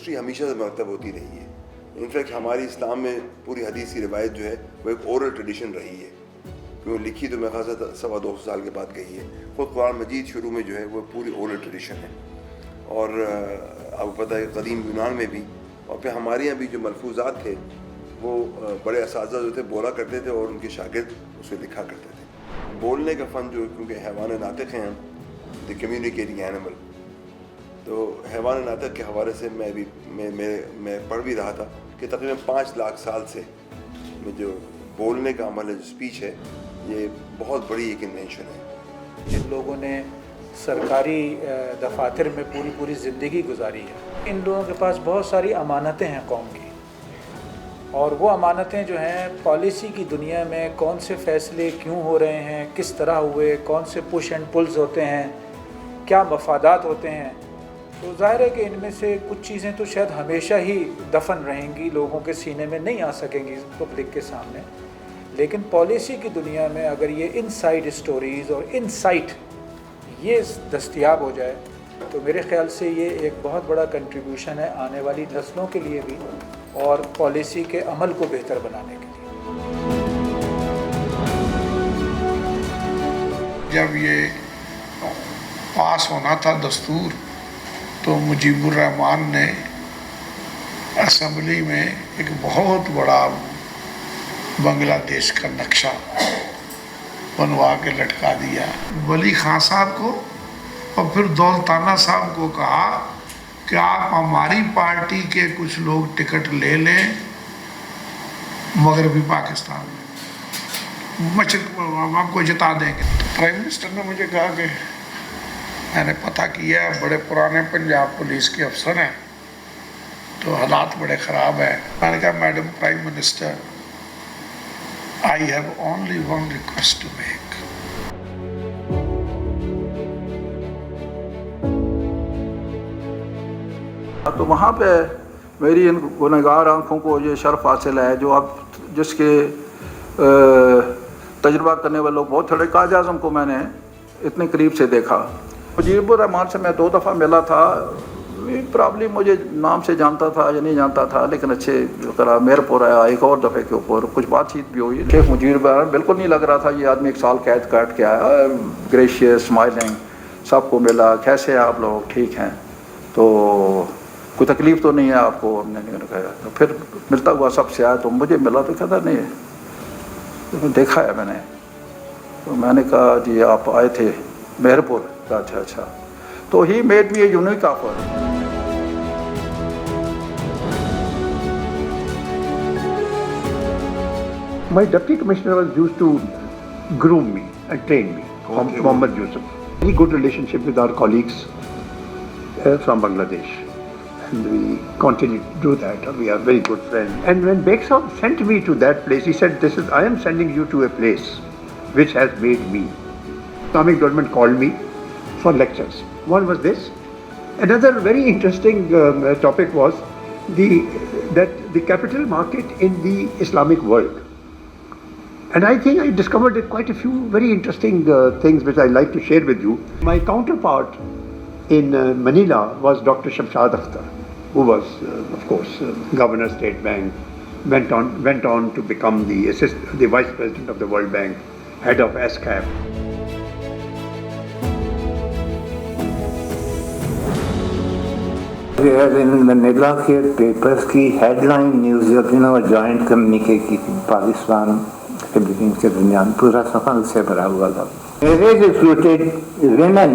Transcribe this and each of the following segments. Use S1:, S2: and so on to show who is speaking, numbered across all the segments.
S1: History ہمیشہ سے مرتب ہوتی رہی ہے. انفیکٹ ہماری اسلام میں پوری حدیث کی روایت جو ہے وہ ایک اورل ٹریڈیشن رہی ہے, کیونکہ لکھی تو میرے خیال سے 250 سال کے بعد گئی ہے. خود قرآن مجید شروع میں جو ہے وہ پوری اورل ٹریڈیشن ہے. اور آپ کو پتہ ہے قدیم یونان میں بھی, اور پھر ہمارے یہاں بھی جو ملفوظات تھے وہ بڑے اساتذہ جو تھے بولا کرتے تھے اور ان کے شاگرد اسے لکھا کرتے تھے. بولنے کا فن جو, کیونکہ حیوان ناطق ہیں ہم, دی کمیونیکیٹنگ اینیمل, تو حیوان ناطق کے حوالے سے میں پڑھ بھی رہا تھا کہ تقریباً 5 لاکھ سال سے جو بولنے کا عمل ہے, جو اسپیچ ہے, یہ بہت بڑی ایک انوینشن ہے.
S2: جن لوگوں نے سرکاری دفاتر میں پوری زندگی گزاری ہے, ان لوگوں کے پاس بہت ساری امانتیں ہیں قوم کی, اور وہ امانتیں جو ہیں پالیسی کی دنیا میں کون سے فیصلے کیوں ہو رہے ہیں, کس طرح ہوئے, کون سے پش اینڈ پلز ہوتے ہیں, کیا مفادات ہوتے ہیں, تو ظاہر ہے کہ ان میں سے کچھ چیزیں تو شاید ہمیشہ ہی دفن رہیں گی, لوگوں کے سینے میں نہیں آ سکیں گی پبلک کے سامنے. لیکن پالیسی کی دنیا میں اگر یہ ان سائڈ اسٹوریز اور ان سائٹ یہ دستیاب ہو جائے تو میرے خیال سے یہ ایک بہت بڑا کنٹریبیوشن ہے آنے والی نسلوں کے لیے بھی, اور پالیسی کے عمل کو بہتر بنانے کے لیے.
S3: جب یہ پاس ہونا تھا دستور, تو مجیب الرحمان نے اسمبلی میں ایک بہت بڑا بنگلہ دیش کا نقشہ بنوا کے لٹکا دیا. ولی خان صاحب کو اور پھر دولتانہ صاحب کو کہا کہ آپ ہماری پارٹی کے کچھ لوگ ٹکٹ لے لیں مغربی پاکستان میں, ہم آپ کو جتا دیں گے. تو پرائم منسٹر نے مجھے کہا کہ میں نے پتہ کیا ہے, بڑے پرانے پنجاب پولیس کے افسر ہیں, تو حالات بڑے خراب ہیں. میں نے کہا madam prime minister, I have only one request to make.
S4: تو وہاں پہ میری ان گنہگار آنکھوں کو یہ شرف حاصل ہے, جو اب جس کے تجربہ کرنے والے لوگ بہت تھے. قائد اعظم کو میں نے اتنے قریب سے دیکھا. مجیب الرحمان سے میں 2 دفعہ ملا تھا. پرابلی مجھے نام سے جانتا تھا یا نہیں جانتا تھا, لیکن اچھے طرح میر پور آیا ایک اور دفعے کے اوپر, کچھ بات چیت بھی ہوئی. شیخ مجیب الرحمان بالکل نہیں لگ رہا تھا یہ آدمی 1 سال قید کاٹ کے آیا. گریشیس, اسمائلنگ, سب کو ملا, کیسے ہیں آپ لوگ, ٹھیک ہیں, تو کوئی تکلیف تو نہیں ہے آپ کو. ہم نے کہا, تو پھر ملتا ہوا سب سے آیا, تو مجھے ملا تو کہتا نہیں ہے, دیکھا ہے میں نے. تو میں نے کہا جی آپ آئے تھے میر پور, اچھا. تو he made me a unique offer.
S5: My deputy commissioner was used to groom me and train me, Mohammad Yusuf. Very good relationship with our colleagues from Bangladesh, and we continue to do that. We are very good friends. And when Beg Sahab sent me to that place, he said, I am sending you to a place which has made me. Islamic government called me for lectures. One was this. Another very interesting topic was that the capital market in the Islamic world. And I think I discovered quite a few very interesting things which I'd like to share with you. My counterpart in Manila was Dr. Shamshad Akhtar, who was, of course, Governor State Bank, went on to become the Vice President of the World Bank, head of ASCAP.
S6: In Manila کے papers کی head line news joint کمیونیکے کی Pakistan Philippines کے درمیان پورا صفحہ اس سے بھرا ہوا تھا. Recruited women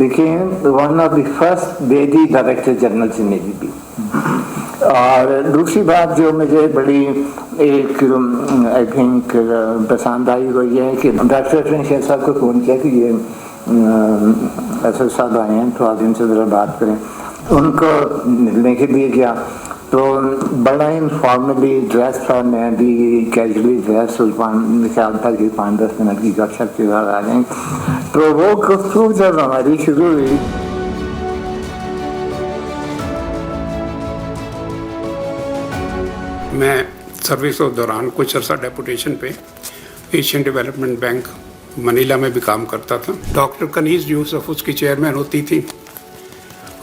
S6: became one of the first lady director generals in ADB. اور دوسری بات جو مجھے بڑی ایک آئی تھنک پسند آئی وہ یہ ہے کہ ڈاکٹر شیر صاحب کو فون کیا کہ یہ ایسے صاحب آئے ہیں تو آپ ان سے ذرا بات کریں. ان کو ملنے کے لیے گیا تو بڑا انفارملی ڈریس تھا, میں بھی کیجولی ڈریس, خیال تھا کہ 5-10 منٹ کی گپ شپ کے بعد آ جائیں. تو وہ گفتگو جب ہماری شروع ہوئی,
S7: میں سروس کے دوران کچھ عرصہ ڈیپوٹیشن پہ ایشین ڈیولپمنٹ بینک منیلا میں بھی کام کرتا تھا. ڈاکٹر کنیز یوسف اس کی چیئرمین ہوتی تھی,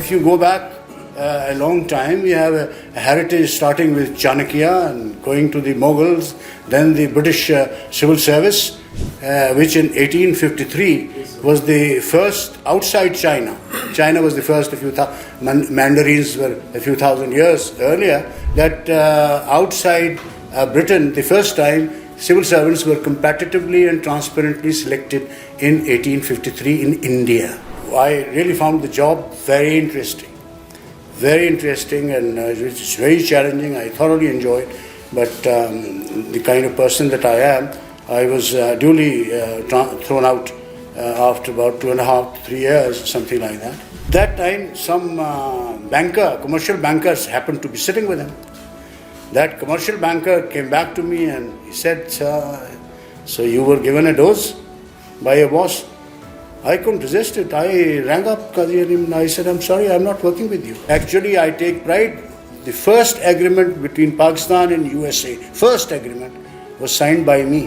S8: If you go back a long time, you have a heritage starting with Chanakya and going to the Mughals, then the British civil service, which in 1853 was the first outside China. China was the first, Mandarins were a few thousand years earlier, that outside Britain, the first time, civil servants were competitively and transparently selected in 1853 in India. I really found the job very interesting, and it's very challenging. I thoroughly enjoyed, but the kind of person that I am, I was duly thrown out after about 2.5 to 3 years, something like that. That time, some commercial bankers happened to be sitting with him. That commercial banker came back to me and he said, "So you were given a dose by your boss?" I couldn't resist it. I rang up Qazi Alim and I said, "I'm sorry, I'm not working with you." Actually, I take pride. The first agreement between Pakistan and USA, first agreement, was signed by me.